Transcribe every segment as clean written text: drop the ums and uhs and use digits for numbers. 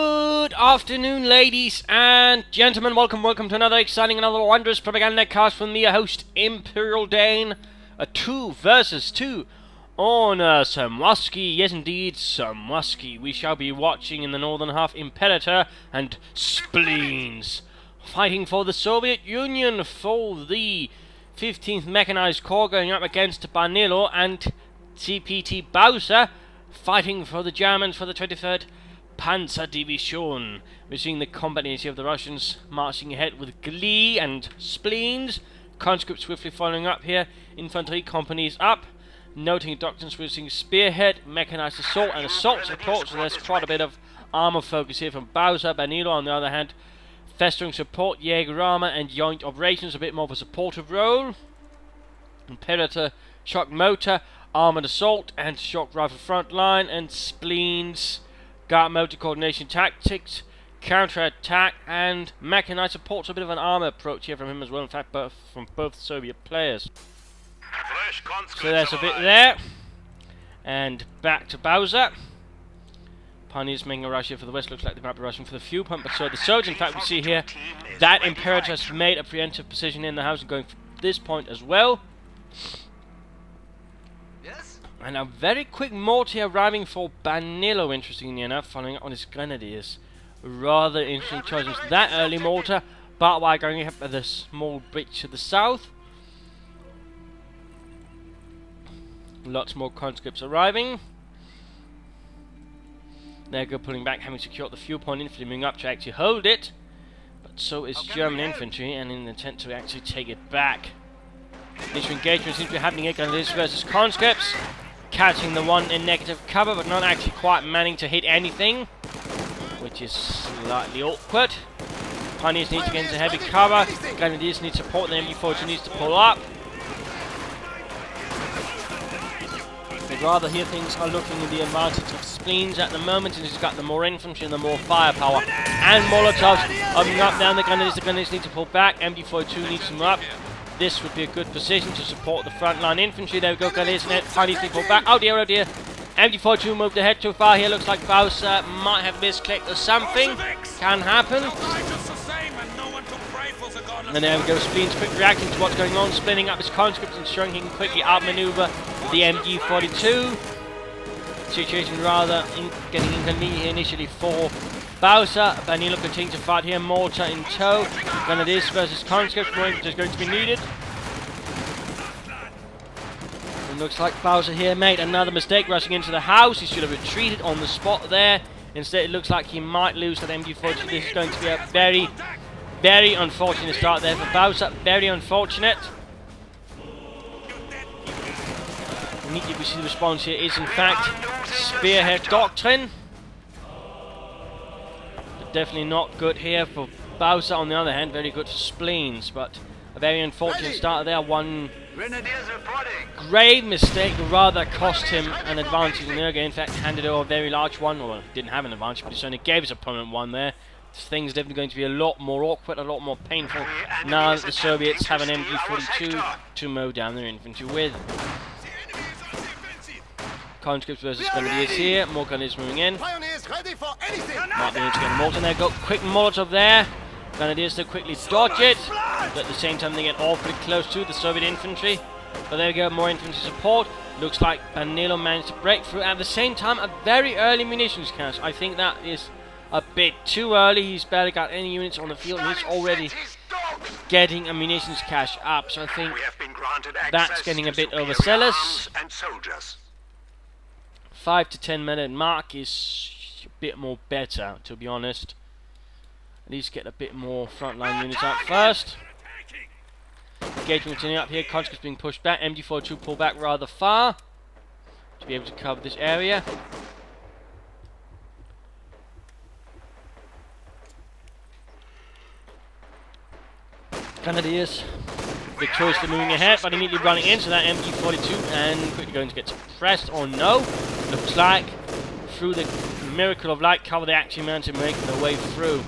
Good afternoon, ladies and gentlemen. Welcome to another exciting, another wondrous Propagandacast from me, your host, Imperial Dane. A 2 versus 2 on Samwaski. Yes, indeed, Samwaski. We shall be watching in the northern half Imperator and Spleens fighting for the Soviet Union for the 15th Mechanized Corps, going up against Banillo and Cptbowser fighting for the Germans for the 23rd Panther Division. We're seeing the competency of the Russians marching ahead with glee and spleens. Conscripts swiftly following up here. Infantry companies up. Noting doctrines, we're seeing spearhead, mechanized assault, and assault support. So there's quite a bit of armor focus here from Bowser. Banillo, on the other hand, festering support, Jaeger armor, and joint operations, a bit more of a supportive role. Imperator, shock motor, armored assault, and shock rifle front line, and spleens, guard motor, coordination tactics, counter-attack, and mechanized support. So a bit of an armor approach here from him as well, in fact, from both Soviet players. So there's a bit there. And back to Bowser. Pioneers making a rush here for the west. Looks like they might be rushing for the fuel pump, but so the Soviets, in fact, we see here that Imperator has made a preemptive position in the house and going for this point as well. And a very quick mortar arriving for Banillo, interestingly enough, following up on his grenadiers. Rather interesting choices. That early mortar, but while going up at the small bridge to the south. Lots more conscripts arriving. There go, pulling back, having secured the fuel point, infantry moving up to actually hold it. But so is German infantry, and in an attempt to actually take it back. Initial engagement seems to be happening here, grenadiers versus conscripts. Catching the one in negative cover, but not actually quite managing to hit anything, which is slightly awkward. Pioneers need to get into heavy cover. Grenadiers need support. The MG42 needs to pull up. I'd rather here things are looking in the advantage of Spleens at the moment, and he's got the more infantry and the more firepower. And Molotovs opening up down the Grenadiers. The Grenadiers need to pull back. MG42 needs to move up. This would be a good position to support the frontline infantry. There we go, Grenadiers and Pioneers need to pull back. Oh dear, oh dear. MG42 moved ahead too far here. Looks like Bowser might have misclicked or something. Can happen. And there we go, Spleens quick reacting to what's going on, splitting up his conscripts and showing he can quickly outmaneuver the MG42. Situation rather getting inconvenient here initially for Bowser. Banillo continuing to fight here, mortar in tow. Grenadiers versus conscripts, more infantry is going to be needed. It looks like Bowser here made another mistake rushing into the house. He should have retreated on the spot there. Instead it looks like he might lose that MG42. This is going to be a very, very unfortunate start there for Bowser. Very unfortunate. Immediately we see the response here is in fact spearhead doctrine. But definitely not good here for Bowser. On the other hand, very good for Spleens, but a very unfortunate start there. One grave mistake rather cost him an advantage in the game. In fact, handed over a very large one, or didn't have an advantage, but he certainly gave his opponent one there. Things definitely going to be a lot more awkward, a lot more painful now that the Soviets have an MG42 to mow down their infantry with. Conscripts versus Grenadiers here. More Grenadiers moving in. Might be able to get a mortar there. Go quick Molotov there. Grenadiers still quickly dodge it, but at the same time they get awfully close to the Soviet infantry. But there we go, more infantry support. Looks like Banillo managed to break through. At the same time, a very early munitions cache. I think that is a bit too early. He's barely got any units on the field, and he's already getting a munitions cache up. So I think that's getting a bit overzealous. 5 to 10 minute mark is a bit more better, to be honest. At least get a bit more frontline units up first. Engagement continuing up here. Conscripts being pushed back. MG42 pull back rather far to be able to cover this area. Grenadiers victoriously moving ahead, but immediately running into that MG42 and quickly going to get suppressed. Or no, looks like through the miracle of light cover they actually managed to make their way through.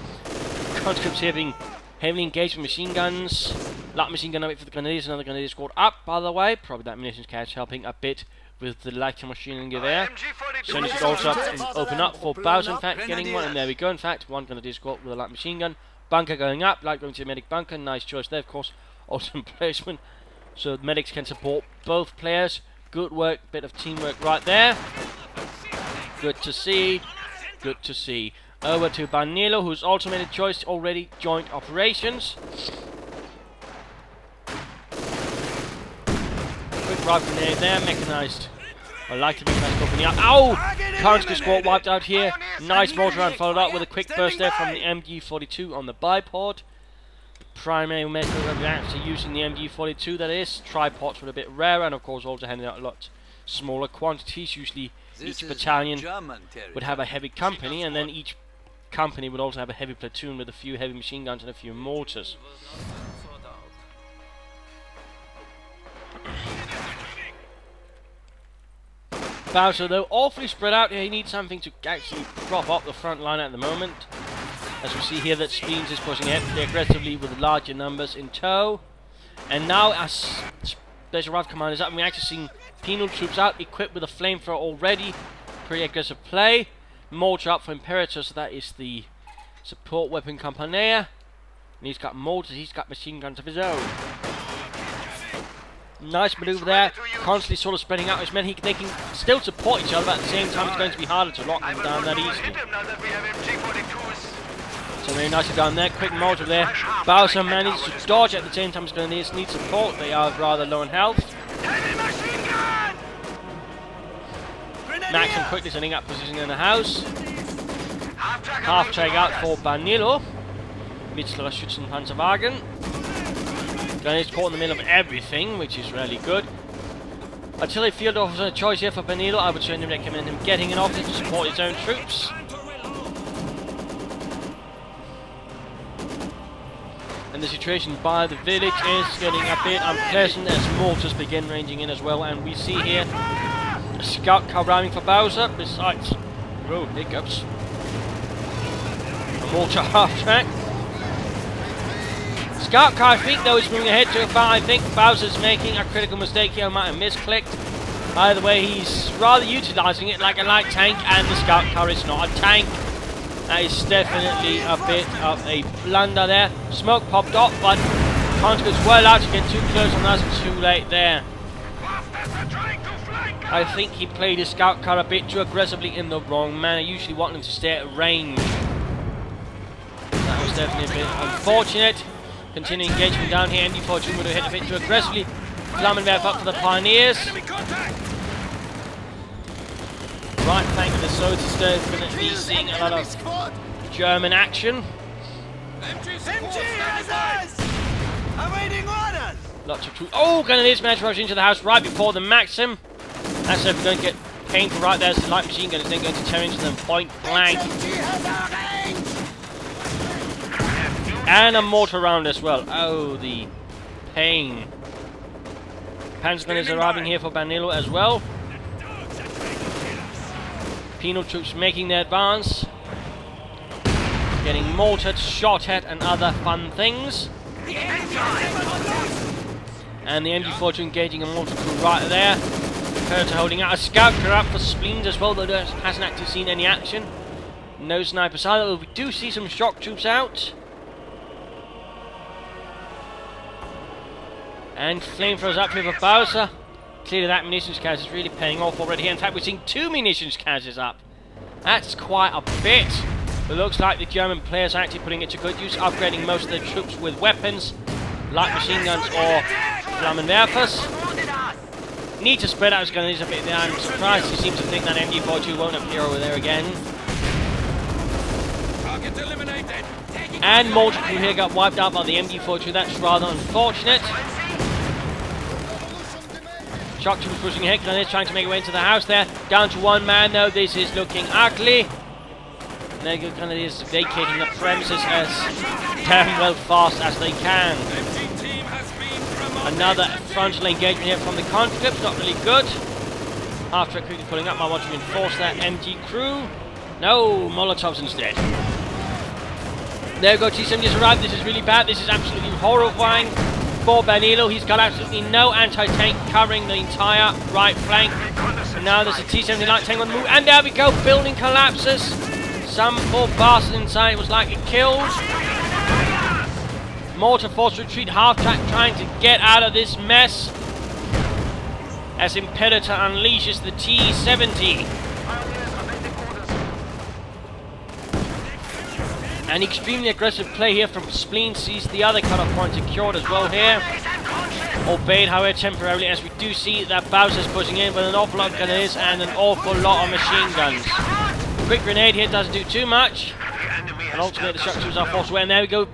Conscripts here being heavily engaged with machine guns. Light machine gun up for the Grenadiers. Another Grenadier squad up, by the way. Probably that munitions cache helping a bit with the light machine gun there. So it should also open up for Bowser, in fact, getting one, and there we go. In fact, one gonna discord with a light machine gun. Bunker going up, light going to the medic bunker. Nice choice there, of course. Awesome placement. So the medics can support both players. Good work, bit of teamwork right there. Good to see. Good to see. Over to Banillo, who's also made a choice already. Joint operations. Quick right grenade there, mechanized. I like the mechanized opening up. Ow! Current squad wiped out here. Nice mortar round followed up with a quick burst there from the MG42 on the bipod. Primary method of actually using the MG42, that is. Tripods were a bit rarer, and of course also handing out a lot smaller quantities. Usually each battalion would have a heavy company, and then each company would also have a heavy platoon with a few heavy machine guns and a few mortars. Bowser, though, awfully spread out here. He needs something to actually prop up the front line at the moment. As we see here that Spleens is pushing ahead aggressively with larger numbers in tow. And now as Special Rifle Command is up, and we're actually seeing penal troops out, equipped with a flamethrower already. Pretty aggressive play. Mortar up for Imperator, so that is the support weapon Compania. And he's got mortars, he's got machine guns of his own. Nice manoeuvre there, constantly sort of spreading out his men. They can still support each other, but at the same time it's going to be harder to lock them down that easily. So very nicely done there, quick mortar there. Bowser managed to dodge at the same time. He's going to need support. They are rather low in health. Maxim quickly setting up position in the house. Half track out for Banillo. Mittlerer Schützenpanzerwagen. Grenades caught in the middle of everything, which is really good. Artillery field officer a choice here for Banillo. I would certainly recommend him getting an officer to support his own troops. And the situation by the village is getting a bit unpleasant as mortars begin ranging in as well. And we see here a scout car arriving for Bowser, besides hiccups. A mortar half track. Scout car, I think, though, is moving ahead too far. I think Bowser's making a critical mistake here. Might have misclicked. Either way, he's rather utilising it like a light tank, and the scout car is not a tank. That is definitely a bit of a blunder there. Smoke popped up, but Constance well out to get too close, and that's too late there. I think he played his scout car a bit too aggressively in the wrong manner. Usually want them to stay at range. That was definitely a bit unfortunate. Continuing engagement down here. MD42 would have hit a bit too aggressively. Flammenwerfer up for the Pioneers. Right flank of the soldiers definitely seeing a lot of German action. Lots of troops. Oh, Grenadiers managed to rush into the house right before the Maxim. That's if we're going to get painful right there. So the light machine gun is then going to tear into them point blank. And a mortar round as well. Oh, the pain. Panzer is arriving here for Banillo as well. Penal troops making their advance. Getting mortared, shot at, and other fun things. And the MG42 engaging a mortar crew right there. Imperator holding out a scout car up for Spleens as well, though hasn't actually seen any action. No snipers either. We do see some shock troops out. And flamethrowers up here for Bowser. Clearly that munitions carriage is really paying off already here. In fact, we're seeing 2 munitions carriages up. That's quite a bit. It looks like the German players are actually putting it to good use, upgrading most of their troops with weapons, light machine guns or Flammenwerfers. Need to spread out his grenades a bit there. I'm surprised he seems to think that MG42 won't appear over there again. And mortar crew here got wiped out by the MG42. That's rather unfortunate. Shock troops pushing ahead. Grenadiers trying to make their way into the house there. Down to 1 man though. This is looking ugly. Grenadiers vacating the premises as damn well fast as they can. Another frontal engagement here from the conscripts. Not really good. After quickly pulling up, I want to reinforce that MG crew. No, Molotovs instead. There we go, T-70 has arrived. This is really bad. This is absolutely horrifying. for Banillo. He's got absolutely no anti-tank covering the entire right flank. And now there's a T-70 light tank on the move. And there we go, building collapses. Some poor bastard inside was likely killed. Mortar forced retreat, half-track trying to get out of this mess. As Imperator unleashes the T-70. An extremely aggressive play here from Spleens. Sees the other cut-off point secured as well here. Obeyed, however, temporarily, as we do see that Bowser's pushing in with an awful lot of grenades and an awful lot of machine guns. Quick grenade here doesn't do too much. And ultimately the structures are forced away. And there we go.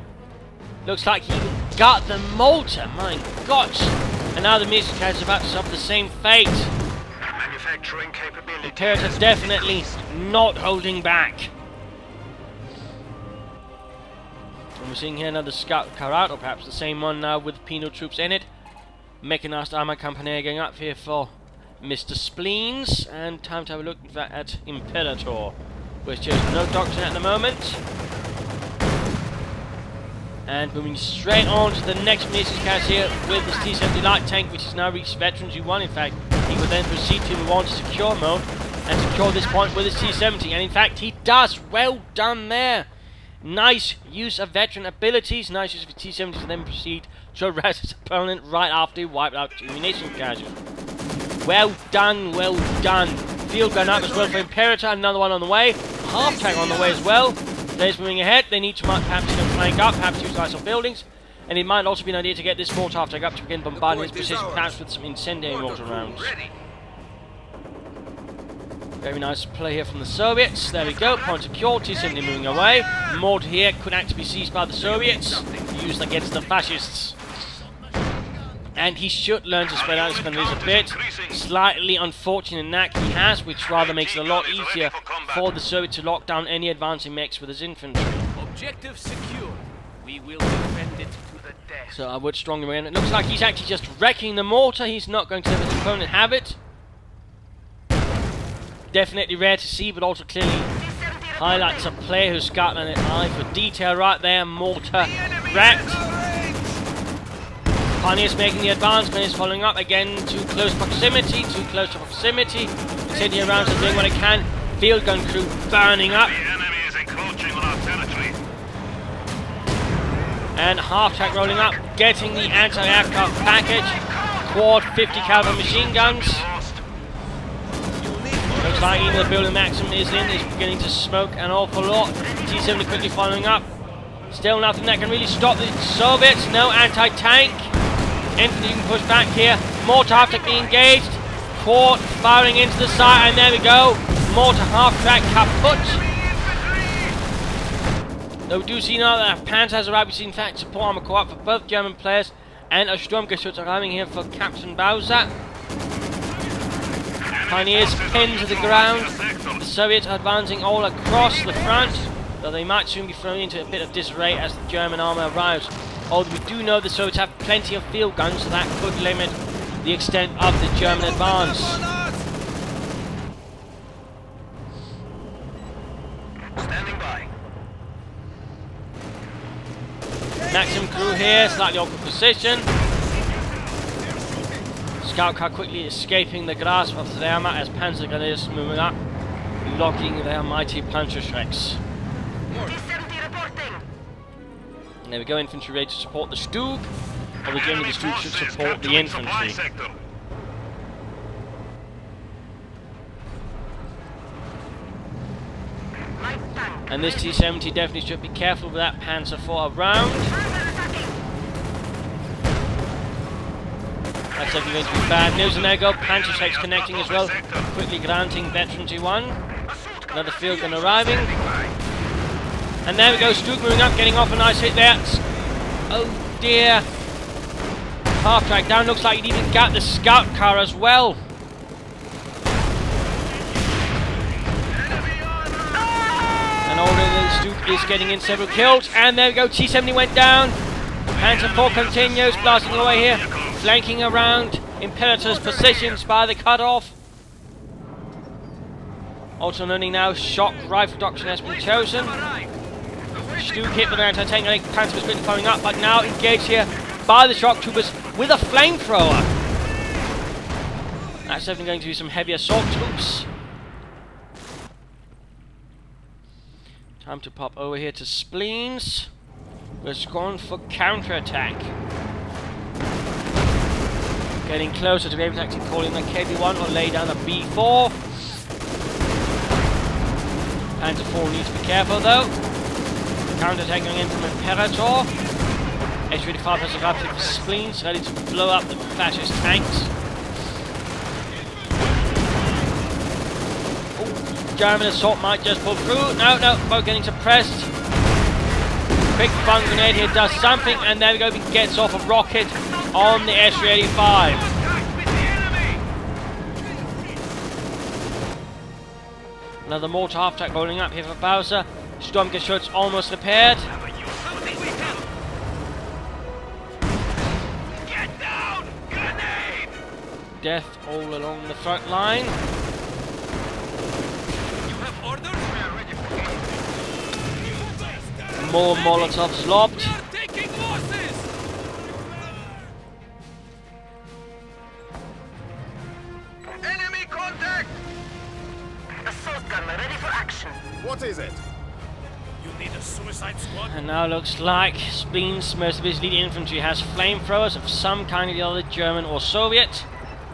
Looks like he got the mortar. My gosh. And now the missile carrier is about to suffer the same fate. Imperator definitely not holding back. And we're seeing here another scout car out, or perhaps the same one now with penal troops in it. Mechanized armor company going up here for Mr. Spleens. And time to have a look at Imperator, which is no doctrine at the moment. And moving straight on to the next missile carrier here with this T-70 light tank, which has now reached Veterans U1. In fact, he will then proceed to move on to secure mode and secure this point with his T-70. And in fact, he does. Well done there. Nice use of veteran abilities. Nice use of T-70 to then proceed to arrest his opponent right after he wiped out 2 munition carriages. Well done, well done. Field gun up as well for Imperator. Another one on the way. Half tank on the way as well. Players moving ahead. They need to perhaps flank up, perhaps utilize some buildings. And it might also be an idea to get this mortar half tank up to begin bombarding his position, perhaps with some incendiary mortar rounds. Very nice play here from the Soviets. There we go. Point secured. T-70 moving away. Mortar here could actually be seized by the Soviets, used against the fascists. And he should learn to spread out his guns a bit. Slightly unfortunate knack he has, which rather makes it a lot easier for the Soviets to lock down any advancing mechs with his infantry. Objective secure. We will defend it to the death. So I would strongly recommend. It looks like he's actually just wrecking the mortar. He's not going to let his opponent have it. Definitely rare to see, but also clearly highlights a player who's got an eye for detail right there. Mortar wrecked. Pioneers making the advance, Pioneers following up again. Too close proximity, Incendiary rounds are doing what it can. Field gun crew burning up. And half-track rolling up, getting the anti-aircraft package. Quad 50 caliber machine guns. Looks like even the building Maxim is beginning to smoke an awful lot. T-70 quickly following up. Still nothing that can really stop the Soviets. No anti-tank. Infantry can push back here. Mortar half-track being engaged. Quad firing into the side, and there we go. Mortar half-track kaput. Though we do see now that Panther has arrived. We see in fact support armor co-op for both German players, and a Sturmgeschütz arriving here for Cptbowser. Pioneers pinned to the ground. The Soviets are advancing all across the front, though they might soon be thrown into a bit of disarray as the German armour arrives. Although we do know the Soviets have plenty of field guns, so that could limit the extent of the German advance. Standing by. Maxim crew here, slightly awkward position. Scout car quickly escaping the grasp of the Wehrmacht as Panzer Grenadiers moving up, locking their mighty Panther Shreks. And there we go, infantry ready to support the Stug, although generally the Stug should support the infantry. And this T-70 definitely should be careful with that Panzer for a round. That's definitely going to be bad news. And there go, Panther Shreks connecting as well, quickly granting Veterans U1. Another field gun arriving. And there we go, Stug moving up, getting off a nice hit there. Oh dear. Half track down, looks like he'd even got the scout car as well. And already Stug is getting in several kills. And there we go, T-70 went down. Panther 4 continues, blasting away here. Flanking around Imperator's positions by the cutoff. Also learning now, shock rifle doctrine has been chosen. Stug hit with an anti-tank. I think Panther was quickly following up, but now engaged here by the shock troopers with a flamethrower. That's definitely going to be some heavy assault troops. Time to pop over here to Spleens. We're going for counterattack. Getting closer to be able to actually call in the KB1 or lay down a B4. Panther 4 needs to be careful though. Counterattack going in from Imperator. H-35 has a rapid Spleens, ready to blow up the fascist tanks. Ooh, German assault might just pull through. No, both getting suppressed. Quick fun grenade here does something, and there we go, he gets off a rocket on the S-35. Another mortar half-track rolling up here for Bowser. Sturmgeschütz almost repaired. Get down! Grenade! Death all along the front line. You have orders? More Molotovs lobbed. We are taking losses! Enemy contact! Assault gunner ready for action. What is it? You need a suicide squad? And now looks like Spleens, most of his lead infantry, has flamethrowers of some kind of the other, German or Soviet.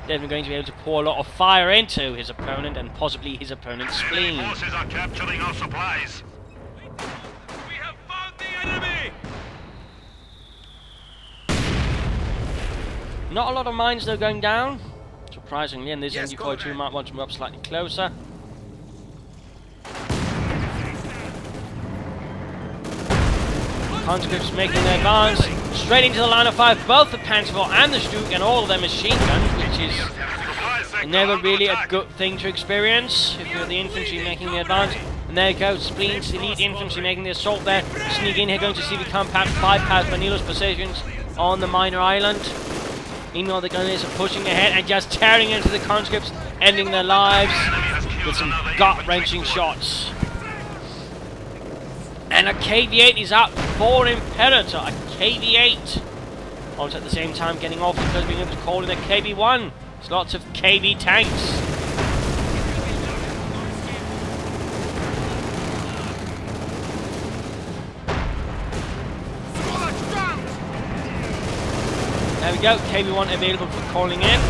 Definitely going to be able to pour a lot of fire into his opponent and possibly his opponent's Spleen. Forces are capturing our supplies. We have found the enemy! Not a lot of mines though going down, surprisingly, and this Yes, MG42 might want to move up slightly closer. Conscripts making their advance straight into the line of fire, both the Panther and the Stuke and all of their machine guns, which is never really a good thing to experience if you're the infantry making the advance. And there you go, Spleens, elite infantry making the assault there. Sneak in here, going to see if we can perhaps bypass Banillo's positions on the minor island. Meanwhile, the gunners are pushing ahead and just tearing into the conscripts, ending their lives with some gut-wrenching shots. And a KV-8 is up for Imperator. A KV-8. Also at the same time getting off because being able to call in a KV-1. There's lots of KV tanks. There we go, KV-1 available for calling in.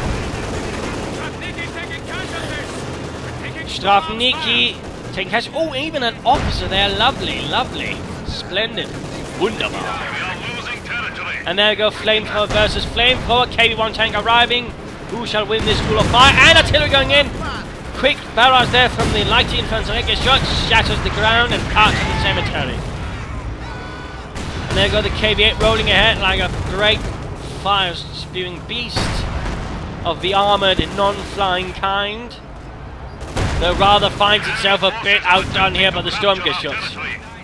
Strafniki taking cash. Oh, even an officer there. Lovely, lovely. Splendid. Wunderbar. And there we go, flamethrower versus flamethrower. KV-1 tank arriving. Who shall win this duel of fire? And artillery going in. Quick barrage there from the light infantry. Gets shot, shatters the ground and parts of the cemetery. And there we go, the KV-8 rolling ahead like a great fire-spewing beast of the armoured, non-flying kind. Though rather finds itself a bit outdone here by the Sturmgeschütz.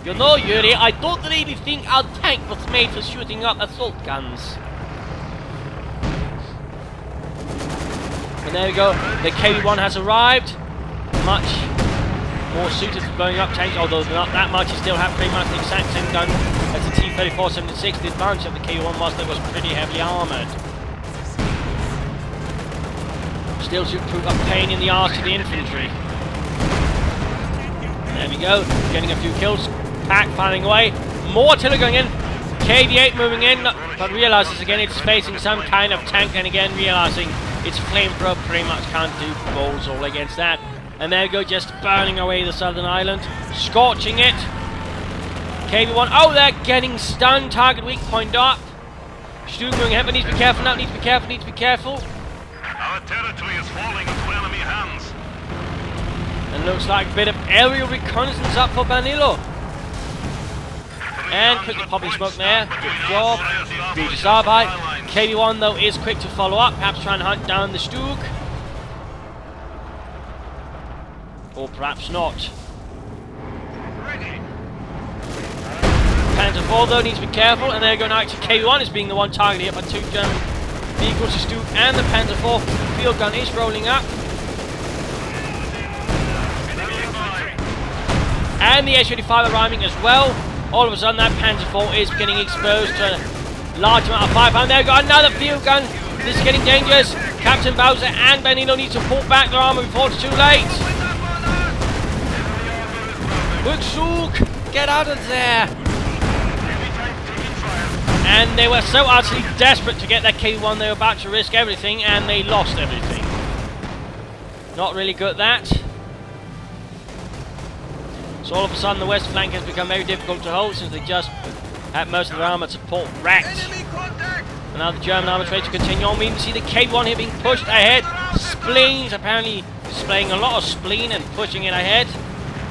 You know, Yuri, I don't really think our tank was made for shooting up assault guns. And there we go, the KV-1 has arrived. Much more suited for blowing up tanks, although not that much. It still has pretty much the exact same gun as the T-34-76. The advantage of the KV-1 was that it was pretty heavily armoured. Still should prove a pain in the arse to the infantry. There we go, getting a few kills. Pack firing away. More artillery going in. KV-8 moving in, but realises again it's facing some kind of tank, and again realising its flamethrower pretty much can't do balls all against that. And there we go, just burning away the southern island. Scorching it. KV-1, oh, they're getting stunned. Target weak point up. Stu moving ahead, but needs to be careful now. Needs to be careful, needs to be careful. Our territory is falling into enemy hands. And looks like a bit of aerial reconnaissance up for Banillo. And quickly popping smoke there. Good job. Gutes Arbeit. KV-1 though is quick to follow up. Perhaps try and hunt down the Stug. Or perhaps not. Panther 4 though needs to be careful. And there you go now. Actually KV-1 is being the one targeted here by two German vehicles. The Stug and the Panther 4. Field gun is rolling up. And the H-35 arriving as well. All of a sudden that Panther 4 is getting exposed to large amount of firepower. There we got another field gun. This is getting dangerous. Captain Bowser and Banillo need to pull back their armor before it's too late. Quick, Sook! Get out of there! And they were so utterly desperate to get their K1, they were about to risk everything, and they lost everything. Not really good, that. So all of a sudden the west flank has become very difficult to hold, since they just had most of their armor support wrecked. And now the German armor tries to continue on. We even see the K1 here being pushed ahead. Spleens apparently displaying a lot of spleen and pushing it ahead,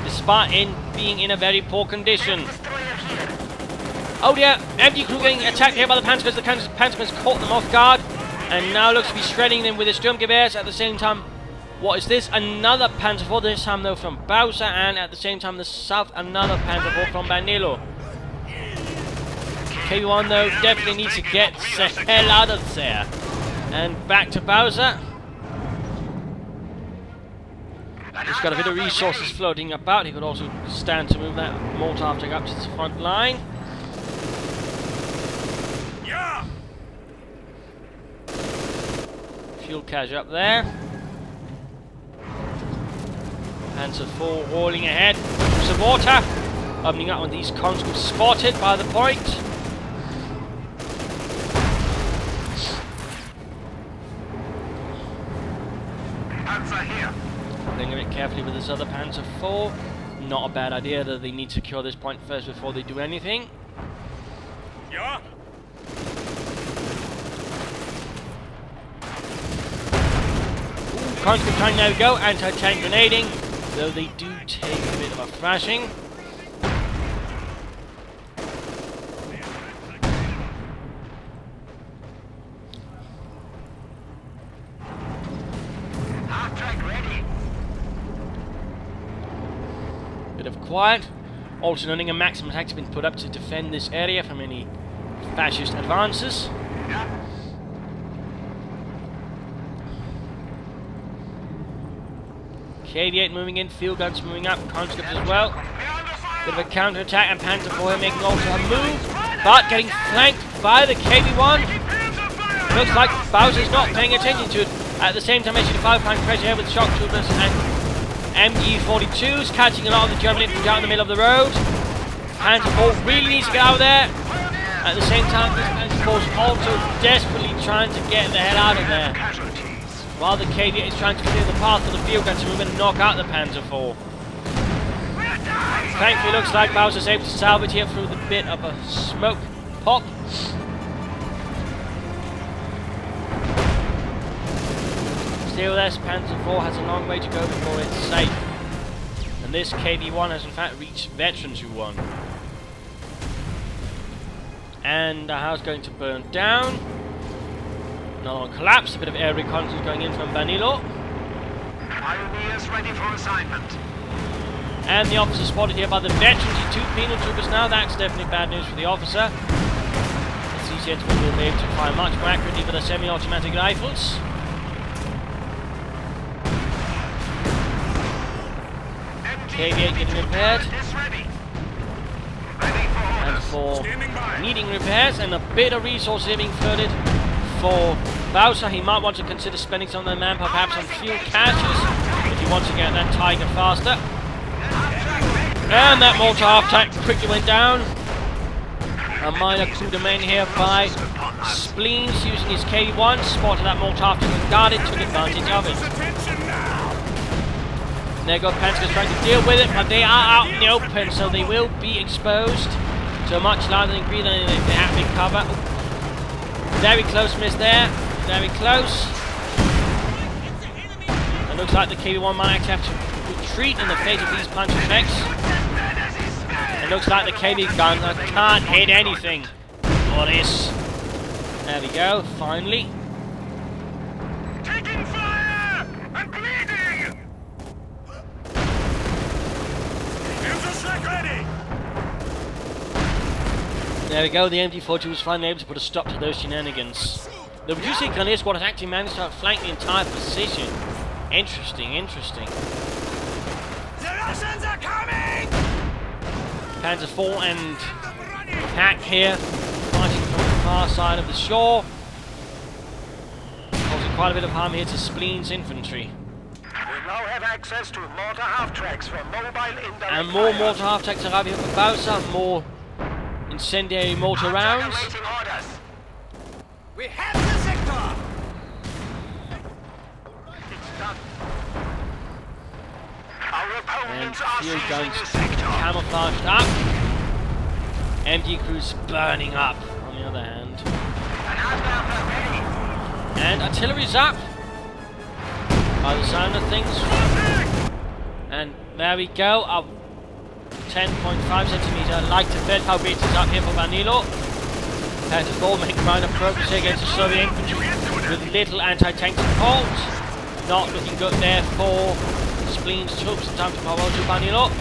despite being in a very poor condition. Oh dear, MG crew getting attacked here by the Panther because the Panther has caught them off guard, and now looks to be shredding them with his Sturmgewehrs. At the same time, what is this? Another Panther 4, this time though from Bowser, and at the same time the south, another Panther 4 from Banillo. K1 though definitely needs to get the hell out of there. And back to Bowser. He's got a bit of resources floating about. He could also stand to move that Molotov tank up to the front line. Yeah. Fuel cache up there. Panther 4 rolling ahead. Some water. Opening up when these conscripts spotted by the point. Panzer here. Playing a bit carefully with this other Panther 4. Not a bad idea, that they need to secure this point first before they do anything. Yeah. Conscript trying, there we go, anti-tank grenading, though they do take a bit of a thrashing. Bit of quiet. Also noting a maximum attack has been put up to defend this area from any fascist advances. KV-8 moving in, field guns moving up, conscripts as well. Bit of a counter-attack, and Panther 4 making also a move, but getting flanked by the KV-1. Looks like Bowser's not paying attention to it. At the same time, actually 5-pound pressure here with shock troopers and MG42s catching a lot of the German infantry out in the middle of the road. Panther 4 really needs to get out of there. At the same time, this Panther 4 is also desperately trying to get the hell out of there, while the KV-8 is trying to clear the path for the field guns to move in and knock out the Panther 4. Thankfully, looks like Bowser's able to salvage here through the bit of a smoke pop. Still, this Panther 4 has a long way to go before it's safe. And this KV-1 has in fact reached Veterans Who Won. And the house going to burn down. Another one collapsed. A bit of air reconnaissance going in from Banillo. Pioneers ready for assignment. And the officer spotted here by the veterans. 2 penal troopers now. That's definitely bad news for the officer. These gentlemen will be able to fire much more accurately with their semi-automatic rifles. KV-8 getting repaired. And for needing repairs and a bit of resources here being flooded for Bowser, he might want to consider spending some of their manpower perhaps on fuel caches if he wants to get that Tiger faster. And that Molotov tank quickly went down. A minor coup de main here by Spleens using his K1, spotted that Molotov tank and guarded, took advantage of it. And there go Panther trying to deal with it, but they are out in the open, so they will be exposed to a much larger degree than they have been cover. Very close miss there, very close. It looks like the KV-1 might actually have to retreat in the face of these punch effects. It looks like the KV guns can't hit anything for this. There we go, finally. Taking fire and bleeding. Ready. There we go, the MG42 was finally able to put a stop to those shenanigans. The reducing Canadian squad has actually managed to outflank the entire position. Interesting, interesting. The Russians are coming! Panther 4 and Hack here, fighting from far side of the shore. Causing quite a bit of harm here to Spleens infantry. We now have access to mortar half-tracks from mobile indirect And more fire. mortar half-tracks arrive here for Bowser, more incendiary mortar rounds. Awaiting orders. We have the sector! It's done. Our And opponents are field seizing guns the sector. camouflaged up. MG crews burning up, on the other hand. An outbound ready. And artillery's up, by the sound of things. And there we go, a 10.5 centimeter light to third power beat is up here for Banillo. Panther 4 make minor progress here against the Soviet infantry with little anti-tank support. Not looking good there for Spleens troops in time to power to Banillo.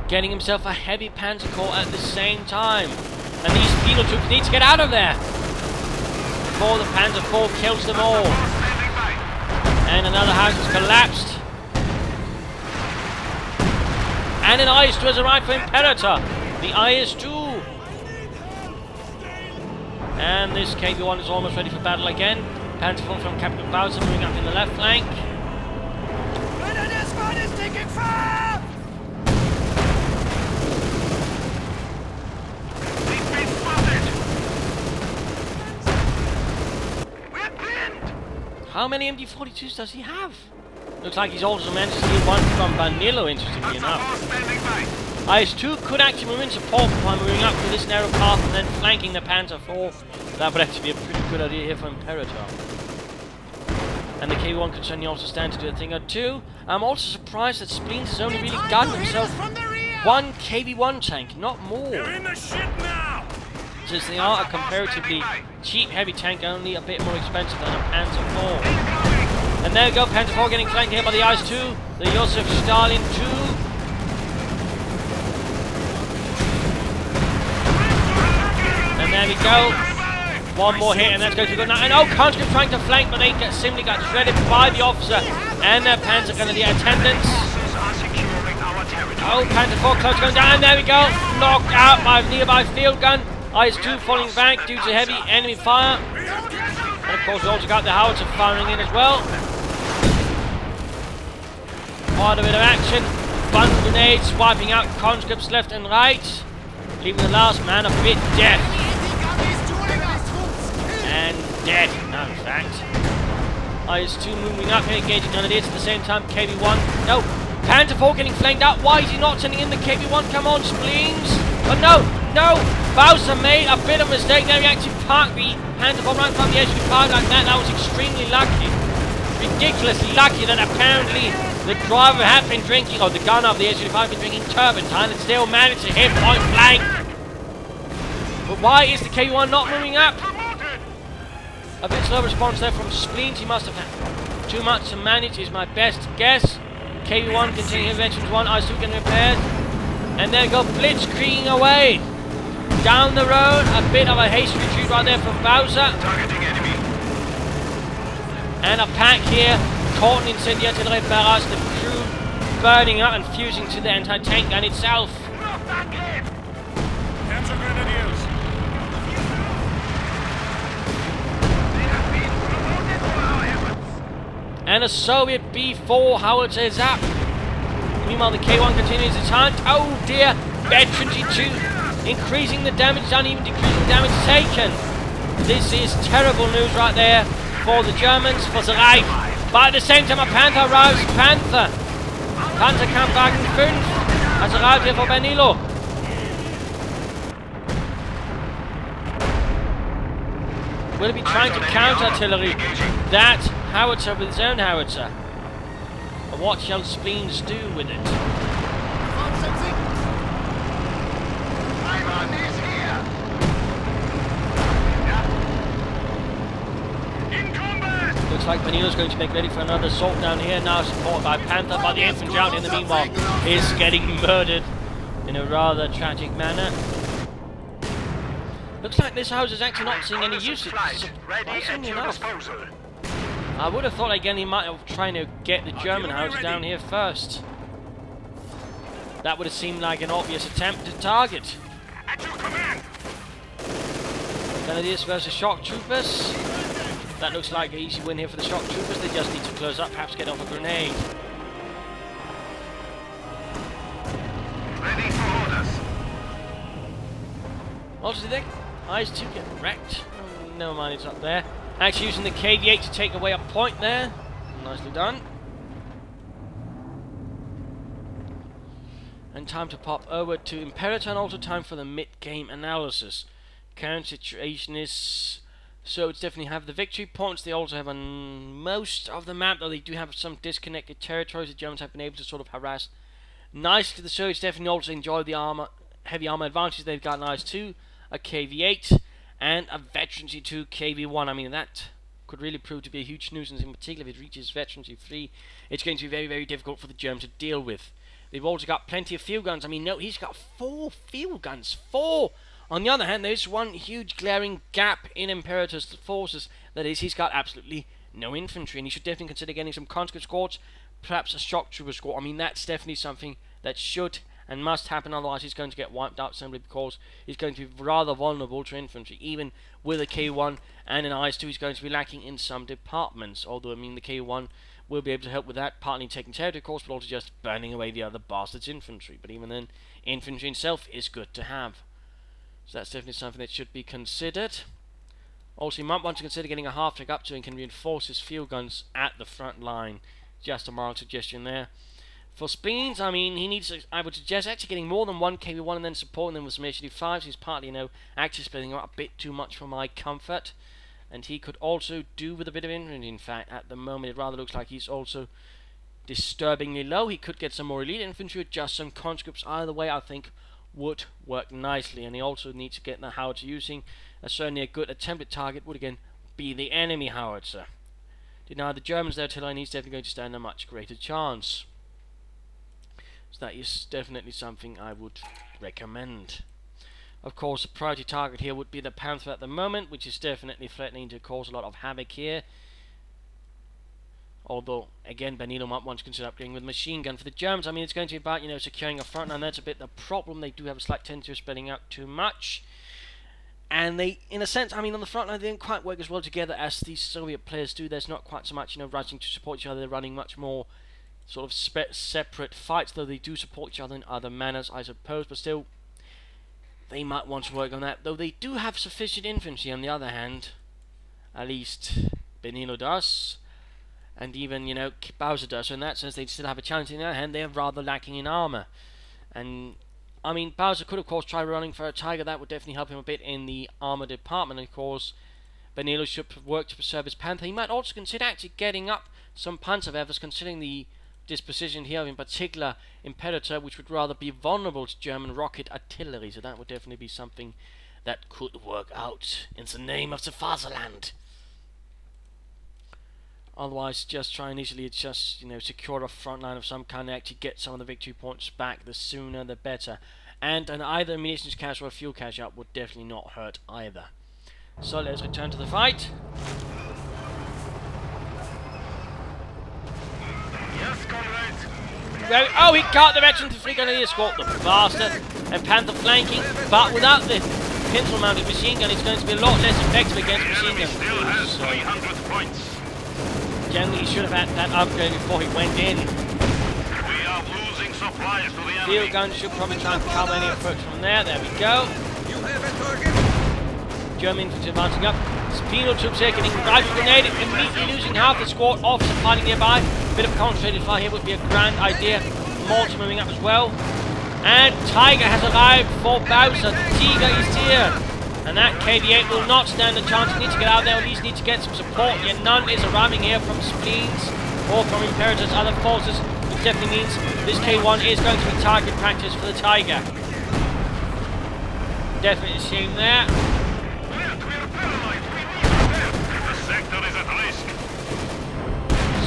Getting himself a heavy Panther core at the same time. And these penal troops need to get out of there before the Panther 4 kills them all. And another house has collapsed. And an IS-2 has arrived for Imperator. The IS-2. And this KV-1 is almost ready for battle again. Panther 4 from Cptbowser moving up in the left flank. Grenadier squad is taking fire! We've been spotted. We're pinned. How many MD-42s does he have? Looks like he's also managed to steal one from Banillo, interestingly enough. Standing by. IS-2 could actually move in support by moving up through this narrow path and then flanking the Panther 4. That would actually be a pretty good idea here for Imperator. And the KV-1 could certainly also stand to do a thing or two. I'm also surprised that Spleens has only really gotten himself one KV-1 tank, not more. In the shit now! Since they are a comparatively cheap heavy tank, only a bit more expensive than a Panther 4. And there we go, Panther 4 getting flanked here by the IS-2, the Josef Stalin 2. And there we go. One more hit and that's going to be good now. And oh, conscript trying to flank, but they simply got shredded by the officer and their Panther Grenadier attendants. Oh, Panther 4 close going down, and there we go. Knocked out by a nearby field gun. IS-2 falling back due to heavy enemy fire. And of course we also got the howitzer firing in as well. Quite a bit of action. Fun grenades wiping out conscripts left and right. Leaving the last man a bit dead. And dead, no, in fact. IS-2 moving up here, engaging grenadiers at the same time. KV-1, no. Panther 4 getting flanked out. Why is he not sending in the KV-1? Come on, Spleens. But no, no. Bowser made a bit of a mistake there. He actually parked the Panther 4 right in front of the SUV park like that. That was extremely lucky. Ridiculously lucky that apparently the driver had been drinking, or the gunner of the SUV had been drinking turpentine and still managed to hit point blank. But why is the KV-1 not moving up? A bit slow response there from Spleens. He must have had too much to manage, is my best guess. KV-1 continuing inventions 1, IS-2 getting repaired. And there we go, blitzkrieging away. Down the road, a bit of a hasty retreat right there from Bowser. Targeting enemy. And a pack here, caught in incendiary artillery barrage, the crew burning up and fusing to the anti-tank gun itself. Panzer Grenadiers! And a Soviet B-4 howitzer is up. Meanwhile, the K-1 continues its hunt. Oh dear, veteran G2 increasing the damage done, even decreasing damage taken. This is terrible news right there for the Germans, for the Reich. But at the same time, a Panther arrives. Panther Kampfwagen 5 has arrived here for Banillo. Will he be trying to counter-artillery that howitzer with his own howitzer? Or what shall Spleens do with it? Looks like Banillo's going to make ready for another assault down here, now supported by Panther, but the infantry out in the meanwhile is getting murdered in a rather tragic manner. Looks like this house is actually not seeing any usage, surprisingly enough. I would have thought again he might have tried to get the German house down here first. That would have seemed like an obvious attempt to target. Grenadiers versus shock troopers. That looks like an easy win here for the shock troopers. They just need to close up, perhaps get off a grenade. Ready for orders. Also, did their eyes 2 get wrecked? Oh, never mind, it's up there. Actually using the KV-8 to take away a point there. Nicely done. And time to pop over to Imperator, and also time for the mid-game analysis. Current situation is... So it's definitely have the victory points. They also have on most of the map, though they do have some disconnected territories. The Germans have been able to sort of harass nicely. The Soviets definitely also enjoy the heavy armor advantages they've got. Nice too. A KV-8 and a Veterancy 2 KV-1. I mean, that could really prove to be a huge nuisance, in particular if it reaches Veterancy 3. It's going to be very, very difficult for the Germans to deal with. They've also got plenty of field guns. I mean, no, he's got 4 field guns. 4! On the other hand, there's one huge glaring gap in Imperator's forces. That is, he's got absolutely no infantry, and he should definitely consider getting some conscript squads, perhaps a shock trooper squad. I mean, that's definitely something that should and must happen, otherwise he's going to get wiped out simply because he's going to be rather vulnerable to infantry. Even with a K1 and an IS-2, he's going to be lacking in some departments, although, I mean, the K1 will be able to help with that, partly taking territory, of course, but also just burning away the other bastards' infantry. But even then, infantry itself is good to have. So that's definitely something that should be considered. Also, you might want to consider getting a half-track up to and can reinforce his field guns at the front line. Just a moral suggestion there. For Spleens, I mean, he needs, I would suggest actually getting more than one KV-1 and then supporting them with some HD5s. He's partly, you know, actually splitting out a bit too much for my comfort. And he could also do with a bit of infantry. In fact, at the moment, it rather looks like he's also disturbingly low. He could get some more elite infantry, or just some conscripts. Either way, I think, would work nicely. And he also needs to get the howitzer using. Certainly a good attempted target would, again, be the enemy howitzer. Deny the Germans their artillery, and he's definitely going to stand a much greater chance. So that is definitely something I would recommend. Of course, the priority target here would be the Panther at the moment, which is definitely threatening to cause a lot of havoc here. Although, again, Banillo might want to consider upgrading with machine gun. For the Germans, I mean, it's going to be about, you know, securing a front line. That's a bit the problem. They do have a slight tendency of spreading out too much. And they, in a sense, I mean, on the front line, they don't quite work as well together as these Soviet players do. There's not quite so much, you know, rushing to support each other. They're running much more sort of separate fights, though they do support each other in other manners, I suppose. But still, they might want to work on that. Though they do have sufficient infantry, on the other hand. At least Banillo does. And even, you know, Bowser does. So in that sense, they still have a challenge. On the other hand, they're rather lacking in armor. And, I mean, Bowser could, of course, try running for a Tiger. That would definitely help him a bit in the armor department. And, of course, Banillo should work to preserve his Panther. He might also consider actually getting up some Panther efforts, considering the disposition here, in particular Imperator, which would rather be vulnerable to German rocket artillery. So that would definitely be something that could work out in the name of the fatherland. Otherwise, just try initially, it's just, you know, secure a front line of some kind and actually get some of the victory points back. The sooner the better. And an either munitions cache or a fuel cache up would definitely not hurt either. So let's return to the fight. Yes, comrades. Oh, he got the veteran to flick on the escort, the bastard. And Panther flanking, but without the pencil-mounted machine gun, it's going to be a lot less effective against machine guns. Still has 300 points. Generally, he should have had that upgrade before he went in. We are losing supplies to the enemy. Field gun should probably try and cover any approach from there. There we go. You have a target. German infantry advancing up. Penal troops here getting rifle grenaded, immediately losing half the squad. Officer fighting nearby. A bit of concentrated fire here would be a grand idea. Mortar moving up as well. And Tiger has arrived for Bowser. Tiger is here. And that KV-8 will not stand a chance. He needs to get out there, or at least need to get some support. Yet none is arriving here from Spleens or from Imperator's other forces, which definitely means this K1 is going to be target practice for the Tiger. Definitely a shame there. The sector is at risk.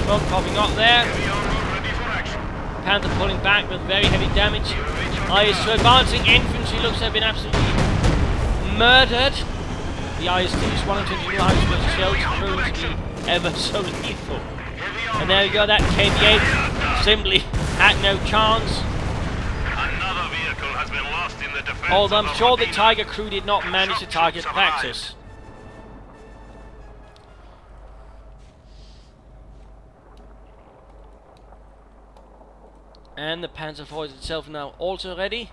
Smoke popping up there. We are ready for action. Panther pulling back with very heavy damage. IS-2 advancing infantry looks to have been absolutely murdered. The IS-2's 120 IS-2 shells proved to be ever so lethal. And there we go, that KV-8 simply had no chance. Another vehicle has been lost in the defense. Although I'm sure the Tiger crew did not manage to target practice. And the Panzer IV is itself now also ready.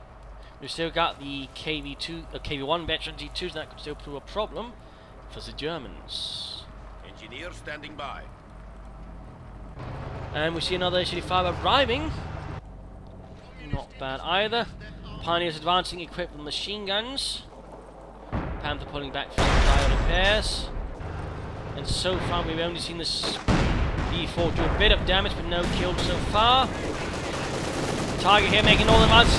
We've still got the KV1 veteran T2s, and that could still prove a problem for the Germans. Engineer standing by. And we see another H-85 arriving. Not bad either. Pioneers advancing, equipped with machine guns. Panther pulling back for some fire repairs. And so far we've only seen this B4 do a bit of damage, but no kills so far. Target here making all the runs.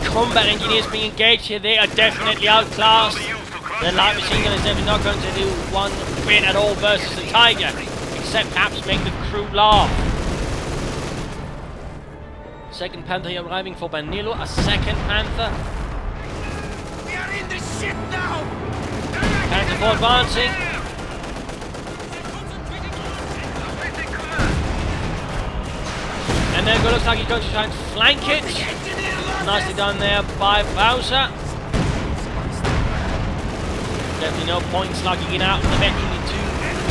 Combat engineers being engaged here. They are definitely outclassed. The light machine gun is definitely not going to do one bit at all versus the Tiger, except perhaps make the crew laugh. Second Panther here arriving for Banillo. A second Panther. We are in the shit now! Panther 4 advancing. And then it looks like he's going to try and flank it. Nicely done there by Bowser. Definitely no point slugging it out from the veteran into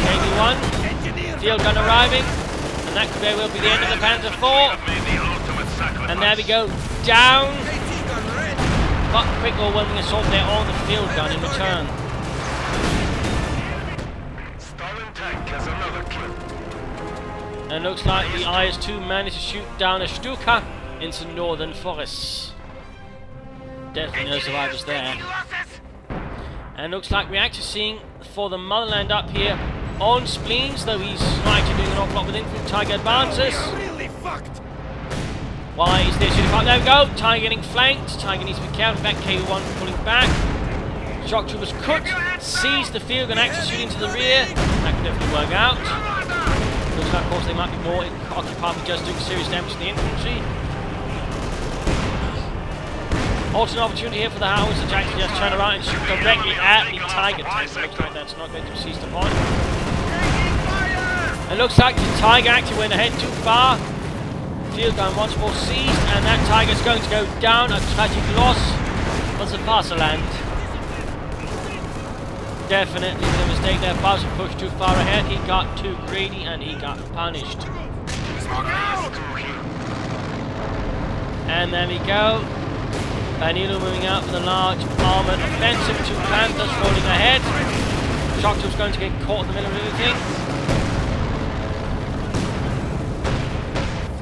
KV1. Field gun arriving. And that could very well be the end of the Panther 4. And there we go. Down. But quick or when we assault there on the field gun in return. Stalin tank has another kill. And looks like the IS-2 managed to shoot down a Stuka into northern forests. Definitely no survivors there. And looks like we're actually seeing for the motherland up here on Spleens, though he's not actually doing an awful lot with infantry. Tiger advances. Really fucked. Why is there shooting? There we go. Tiger getting flanked. Tiger needs to be careful. In fact, KV1 pulling back. Shock troopers could seize the field and actually shoot into the rear. That could definitely work out. Looks like, of course, they might be more occupied with just doing serious damage to the infantry. Also an opportunity here for the Howards to actually just turn around and shoot directly at the Tiger tank. Looks like that's not going to be seized upon. It looks like the Tiger actually went ahead too far. Field gun once more seized, and that Tiger's going to go down. A tragic loss for the Vasaland. Definitely the mistake there. Bowser pushed too far ahead. He got too greedy and he got punished. And there we go. Banillo moving out for the large armoured offensive. Two Panthers rolling ahead. Shock troop's going to get caught in the middle of everything.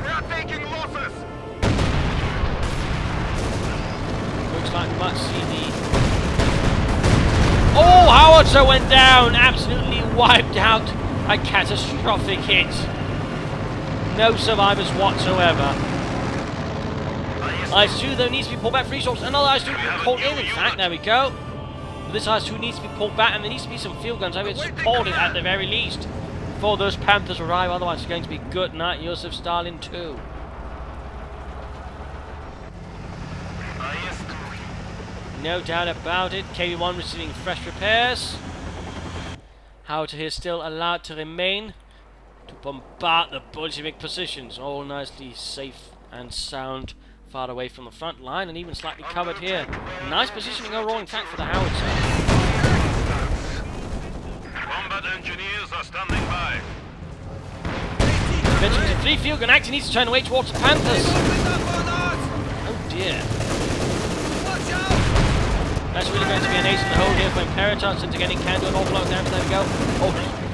We are taking losses. Looks like we might see the... Oh, Howitzer went down! Absolutely wiped out. A catastrophic hit. No survivors whatsoever. IS-2 though needs to be pulled back for resources. Another IS-2 called in fact, there we go. But this IS-2 needs to be pulled back, and there needs to be some field guns over here to support it at the very least before those Panthers arrive, otherwise it's going to be good night Joseph Stalin too. No doubt about it. KV1 receiving fresh repairs. Howitzer here still allowed to remain to bombard the Bolshevik positions. All nicely safe and sound, far away from the front line, and even slightly covered here. Nice positioning overall, in fact, for the Howitzer. Combat engineers are standing by. Veterans in 3 field gun actually needs to turn away towards the Panthers. Oh dear. That's really going to be an ace in the hole here for Imperator, since they're getting can do an awful lot of damage. There we go. Oh,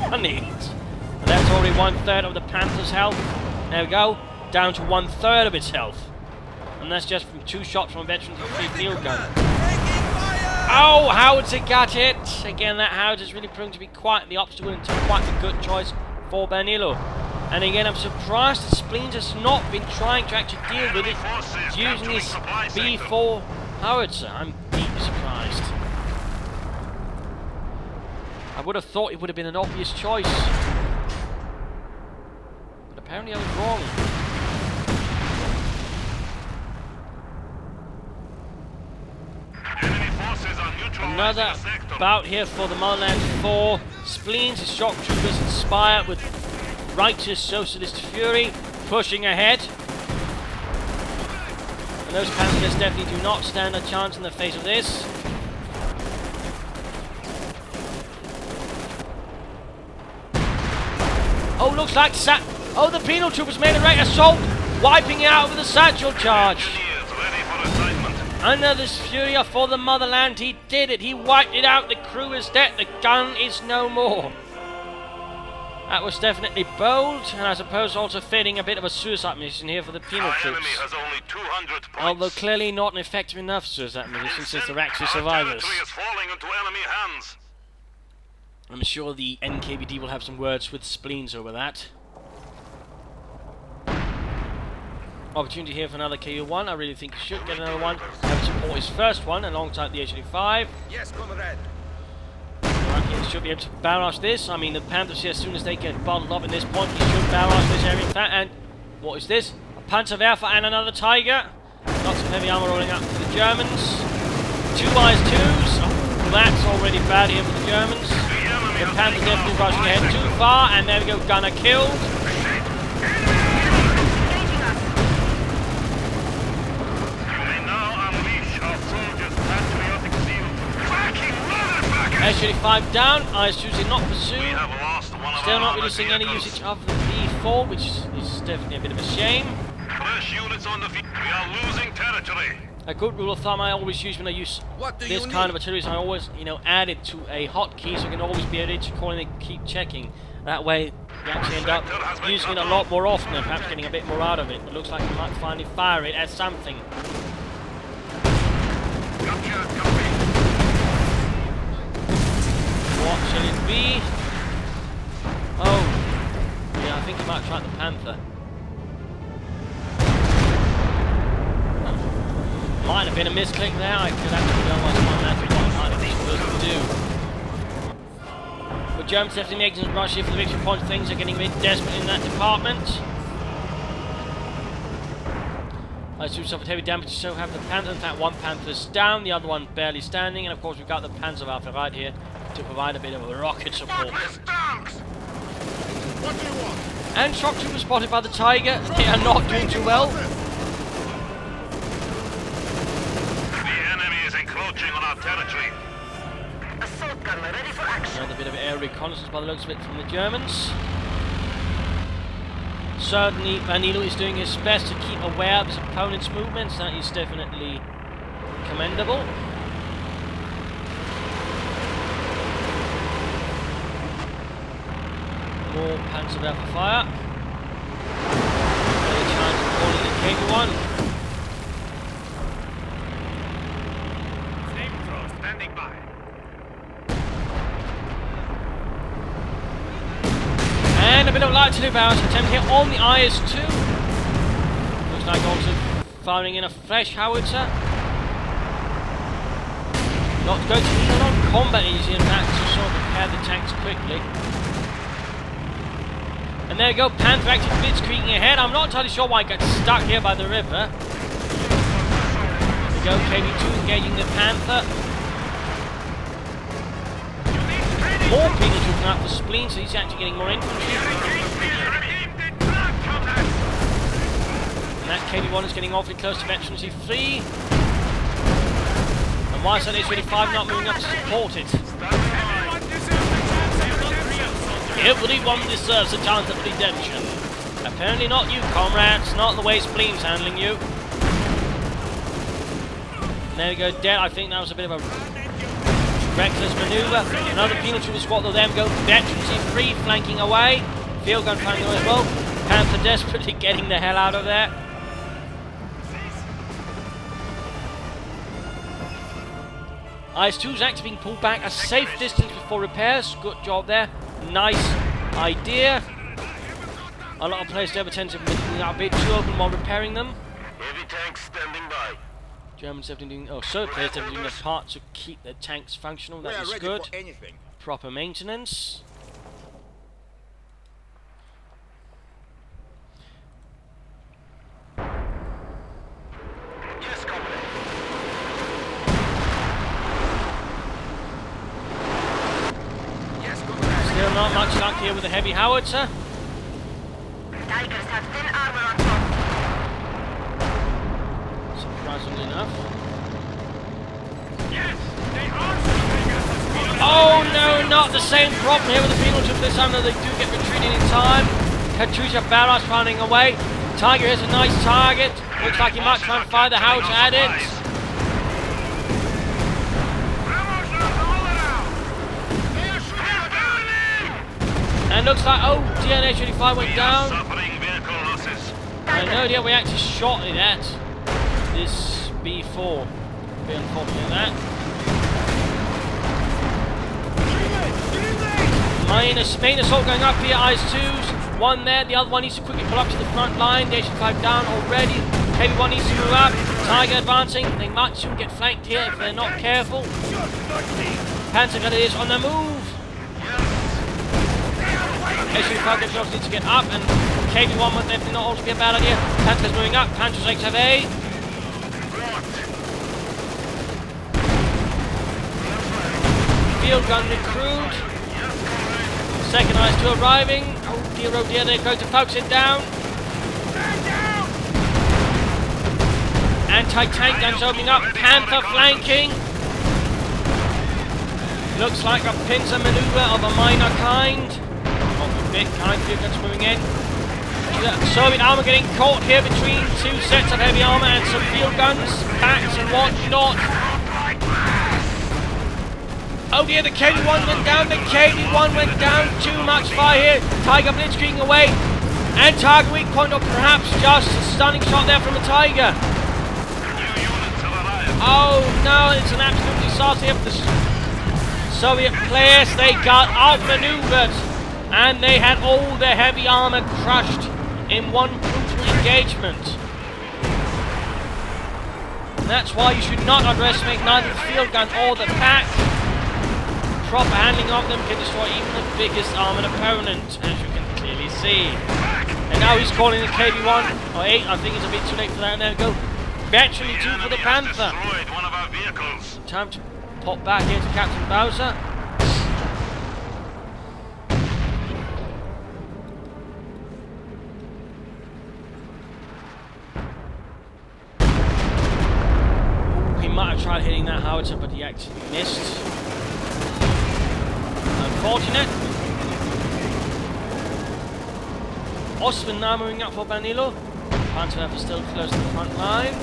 honey. And that's already 1/3 of the Panther's health. There we go. Down to 1/3 of its health. And that's just from 2 shots from a veteran with a 3 field gun. Oh, Howitzer got it! Again, that Howitzer's really proven to be quite the obstacle and quite a good choice for Banillo. And again, I'm surprised that Spleens has not been trying to actually deal with it using his B4 Howitzer. I'm deeply surprised. I would have thought it would have been an obvious choice. But apparently I was wrong. Another bout here for the Motherland 4. Spleens, his shock troopers inspired with righteous socialist fury, pushing ahead. And those Panthers definitely do not stand a chance in the face of this. Oh, looks like oh, the penal troopers made a right assault. wiping it out with a satchel charge. Engineers ready for assignment. Another Furia for the motherland. He did it. He wiped it out. The crew is dead. The gun is no more. That was definitely bold, and I suppose also fitting a bit of a suicide mission here for the penal Our troops. enemy has only 200 points. Although clearly not an effective enough suicide mission since they're actually survivors. Our territory is falling into enemy hands. I'm sure the NKVD will have some words with Spleens over that. Opportunity here for another KU-1. I really think he should get another one. Have to support his first one alongside the H-85. Yes, comrade. Right, he should be able to barrage this. I mean, the Panthers here, as soon as they get bottled up in this point, he should barrage this area. In fact, and what is this? A Panther and another Tiger. Lots of heavy armor rolling up for the Germans. 2 Eyes 2s. Oh, that's already bad here for the Germans. The Panther definitely rushing ahead too far, and there we go, gunner killed. H-85 down, Eyes 2s did not pursue. Still not really seeing any usage of the B4, which is definitely a bit of a shame. Fresh units on the field. We are losing territory. A good rule of thumb I always use when I use this kind of artillery is I always, add it to a hotkey so I can always be able to call and keep checking. That way you actually end up using it a lot more often and perhaps getting a bit more out of it. It looks like you might finally fire it at something. What shall it be? Oh, yeah, I think he might try the Panther. Might have been a misclick there. I could actually go on what might have been supposed to do. But Germans definitely making some rush here for the victory point. Things are getting a bit desperate in that department. Let's do suffered heavy damage, so have the Panther. In fact, one Panther's down, the other one barely standing, and of course we've got the Panzerwaffe right here to provide a bit of a rocket support. What do you want? And shock troopers spotted by the Tiger. They are not doing too well. The enemy is encroaching on our territory. Assault gunner ready for action. Another bit of air reconnaissance by the looks of it from the Germans. Certainly, Banillo is doing his best to keep aware of his opponent's movements. That is definitely commendable. More Panzerwaffe fire. Any chance of calling it KV-1? Flamethrower standing by. And a bit of light to do bounce attempt here on the IS-2. Looks like also firing in a fresh howitzer. Not going to be a lot of combat easy in fact to sort of repair the tanks quickly. And there we go, Panther active blitzkrieging ahead. I'm not entirely sure why I got stuck here by the river. There we go, KV-2 engaging the Panther. More penal troops out for Spleens, so he's actually getting more infantry. And that KV-1 is getting awfully close to veterancy 3. And why is that H-85 not moving up to support it? Everyone deserves a chance at redemption. Apparently not you, comrades. Not the way Spleens handling you. And there we go, dead. I think that was a bit of a reckless maneuver. Another penal trooper squad, though, them go veterancy 3, flanking away. Field gun flanking away as well. Panther desperately getting the hell out of there. IS-2's actually being pulled back a safe distance before repairs. Good job there. Nice idea. A lot of players ever tend to be a bit too open while repairing them. Heavy tanks standing by. Germans have been doing, so players have been doing their part to keep their tanks functional. That is good. Proper maintenance. Yes, comrade. Still not much luck here with the heavy howitzer. Tigers have thin armor on top. Surprisingly enough. Yes, they are. Oh no, not the same problem here with the penal troops this time, though they do get retreating in time. Katusha barrage running away. Tiger is a nice target. Looks like he might try and fire the house at it. And looks like, oh dear, H-85 went down. I have no idea we actually shot it at this B4. Be unfortunate that. Main assault going up here, IS-2s. One there, the other one needs to quickly pull up to the front line. The H-5 down already. KB-1 needs to move up. Tiger advancing. They might soon get flanked here if they're not careful. Panther is on the move. H-5 gets needs to get up, and KB-1 might definitely not also be a bad idea. Panther's moving up. Panther's XFA. Field gun recruit. Second IS-2 arriving. Oh dear, they're going to focus it down. Anti-tank guns opening up. Panther flanking. Looks like a pincer maneuver of a minor kind. Of a big kind, field guns moving in. Soviet armor getting caught here between two sets of heavy armor and some field guns, packs and whatnot. Oh dear, the KD-1 went down, the KD-1 went down, too much fire here. Tiger blitzkrieging away, and target weak point, or perhaps just a stunning shot there from a Tiger. Oh no, it's an absolute disaster here for the Soviet players. They got outmaneuvered, and they had all their heavy armor crushed in one brutal engagement. And that's why you should not underestimate neither the field gun or the pack. Proper handling of them can destroy even the biggest armoured opponent, as you can clearly see. And now he's calling the KB-1, or 8, I think it's a bit too late for that, and there we go. Eventually 2 for the Panther. Time to pop back here to Cptbowser. He might have tried hitting that howitzer, but he actually missed. Unfortunate. Osman now moving up for Banillo. Panther is still close to the front line.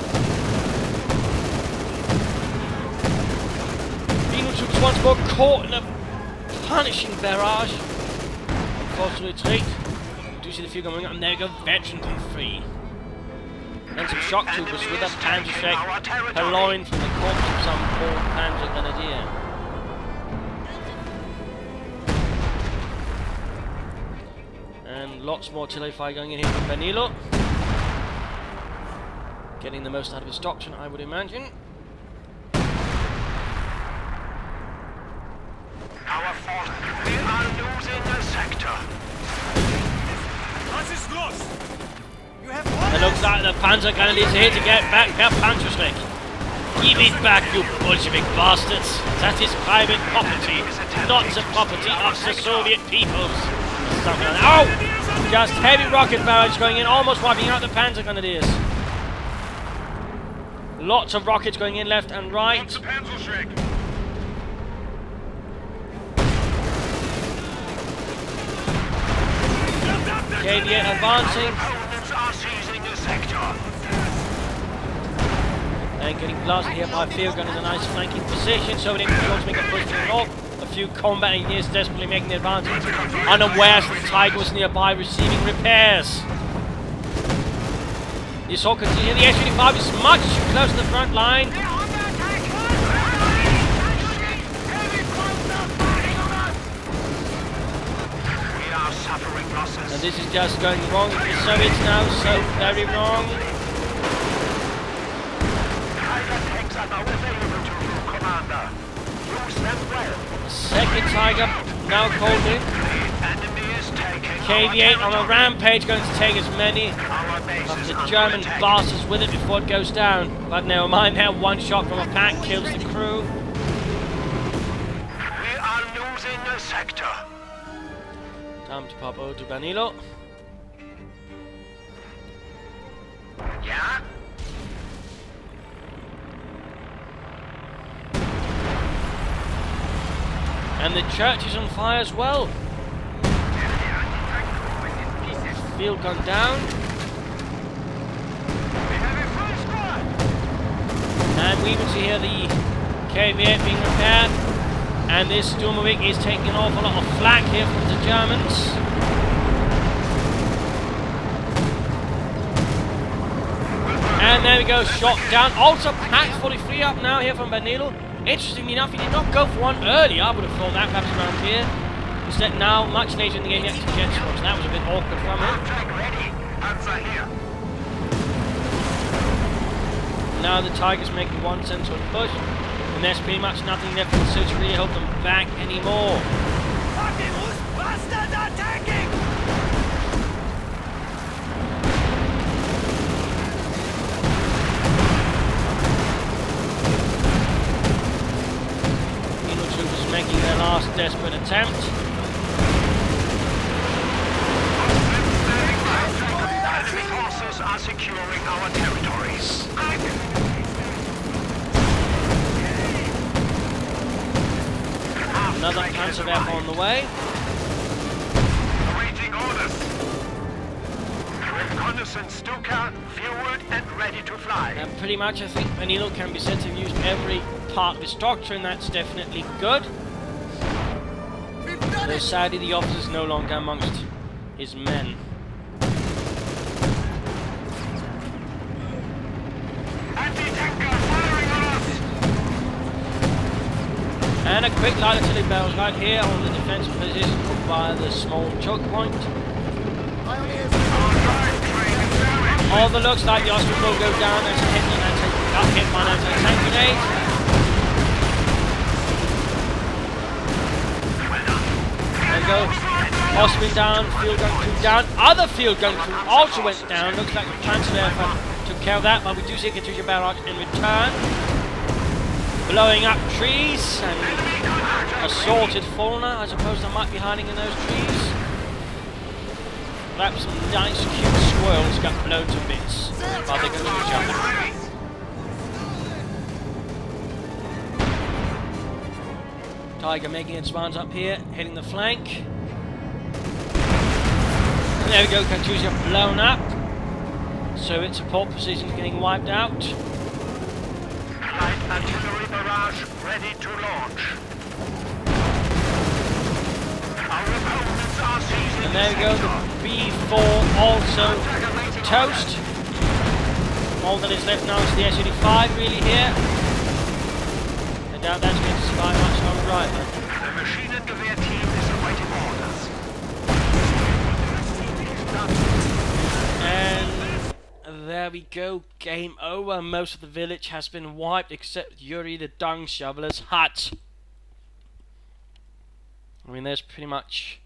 Venus troops once more caught in a punishing barrage. Forced to retreat. You do see the field going up, and there we go, veterans in free. And some shock troopers with a Panzer shake purloined from the corpse of some poor Panzer grenadier. And lots more artillery fire going in here from Banillo. Getting the most out of his doctrine, I would imagine. Our force, we are losing the sector. What is lost? You have won. It looks like the Panzer grenadiers are here to get back their Panzerschreck. Give it back, you Bolshevik bastards! That is private property, not the property of the Soviet peoples. Oh! Just heavy rocket barrage going in, almost wiping out the Panzer grenadiers. Lots of rockets going in left and right. KD-8 advancing. And getting blasted here by field gun in a nice flanking position, so it to make a push to the north. A few combat engineers desperately making the advantage, unaware that the Tiger was nearby receiving repairs. The assault continues. The H-85 is much too close to the front line. And this is just going wrong for the Soviets now, so very wrong. Second Tiger now called in. KV-8 on a rampage, going to take as many of the German bastards with it before it goes down. But never mind, now one shot from a pack kills the crew. We are losing the sector. Time to pop over to Banillo. Yeah? And the church is on fire as well. Field gun down. And we even see here the KV-8 being repaired. And this Sturmovik is taking an awful lot of flak here from the Germans. And there we go, shot down. Also packed fully free up now here from Banillo. Interestingly enough, he did not go for one earlier. I would have thought that perhaps around here. Instead now, much later in the game, he actually gets one. So that was a bit awkward from him. Now the Tigers making one central push. And there's pretty much nothing left for the Soviets to really hold them back anymore. Bastards attacking! Troopers making their last desperate attempt. Enemy forces are securing our territories. Another Panther on the way. Awaiting orders. Reconnaissance Stuka, fueled and ready to fly. And pretty much I think Banillo can be said to have used every part of his doctrine. That's definitely good. Though sadly the officer is no longer amongst his men. Anti-tanker firing on us! And a quick light artillery barrels right here on the defensive position via the small choke point. All the looks like the Austrian will go down as a hit by an anti-tank grenade. There we go. Austrian down, field gun crew down. Other field gun crew also went down. Looks like the Panther took care of that, but we do see a Katyusha barrage in return. Blowing up trees and assaulted fauna. I suppose they might be hiding in those trees. Perhaps some nice cute squirrels got blown to bits while they go to each other. Tiger making its advance up here, hitting the flank. And there we go, Katyusha blown up. So its support position is getting wiped out. Light artillery barrage ready to launch. Our opponents are seizing. And there we go, the B4 also toast. All that is left now is the S-85 really here. I doubt that's going to survive much longer either. The machine and gewehr team is awaiting orders. And there we go, game over. Most of the village has been wiped except Yuri the dung shoveler's hut. I mean, there's pretty much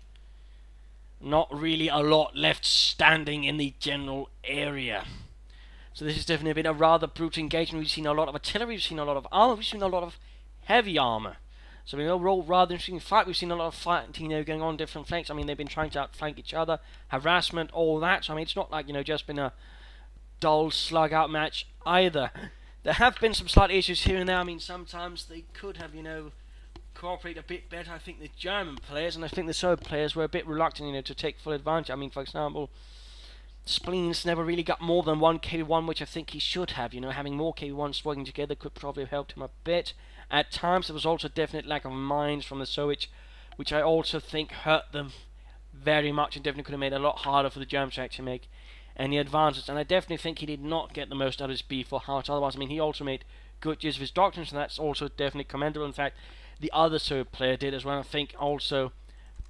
not really a lot left standing in the general area. So this has definitely been a rather brutal engagement. We've seen a lot of artillery, we've seen a lot of armor, we've seen a lot of heavy armor. So an overall rather interesting fight. We've seen a lot of fighting, going on different flanks. I mean, they've been trying to outflank each other, harassment, all that. So I mean, it's not like, just been a dull slug out match either. There have been some slight issues here and there. I mean, sometimes they could have, cooperate a bit better. I think the German players and I think the Soviet players were a bit reluctant, to take full advantage. I mean, for example, Spleens never really got more than one KV-1, which I think he should have. Having more KV-1s working together could probably have helped him a bit. At times, there was also a definite lack of mines from the Soviets, which I also think hurt them very much and definitely could have made it a lot harder for the Germans to actually make any advances. And I definitely think he did not get the most out of his B4 hearts. Otherwise, I mean, he also made good use of his doctrines, and that's also definitely commendable. In fact, the other Soviet player did as well. I think also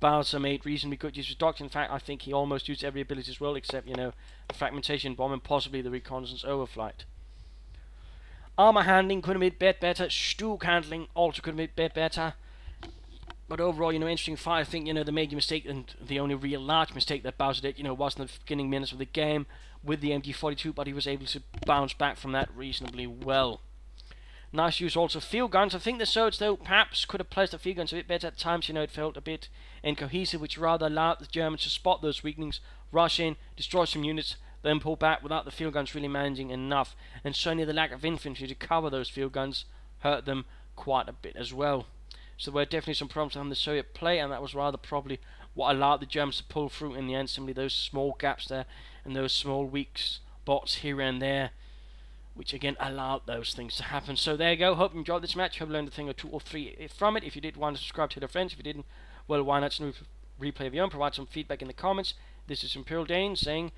Bowser made reasonably good use of his doctrine. In fact, I think he almost used every ability as well, except, the fragmentation bomb and possibly the reconnaissance overflight. Armor handling could have made a bit better. Stuk handling also could have made a bit better. But overall, interesting fight. I think, the major mistake and the only real large mistake that Bowser did, was in the beginning minutes of the game with the MG42, but he was able to bounce back from that reasonably well. Nice use also of field guns. I think the Soviets, though, perhaps could have placed the field guns a bit better at times. It felt a bit incohesive, which rather allowed the Germans to spot those weakenings, rush in, destroy some units, then pull back without the field guns really managing enough. And certainly the lack of infantry to cover those field guns hurt them quite a bit as well. So there were definitely some problems on the Soviet play, and that was rather probably what allowed the Germans to pull through in the end. Simply those small gaps there and those small weak spots here and there which again allowed those things to happen. So there you go. Hope you enjoyed this match. Hope you learned a thing or two or three from it. If you did, want to subscribe to their friends. If you didn't, well, why not snooze replay of your own? Provide some feedback in the comments. This is Imperial Dane saying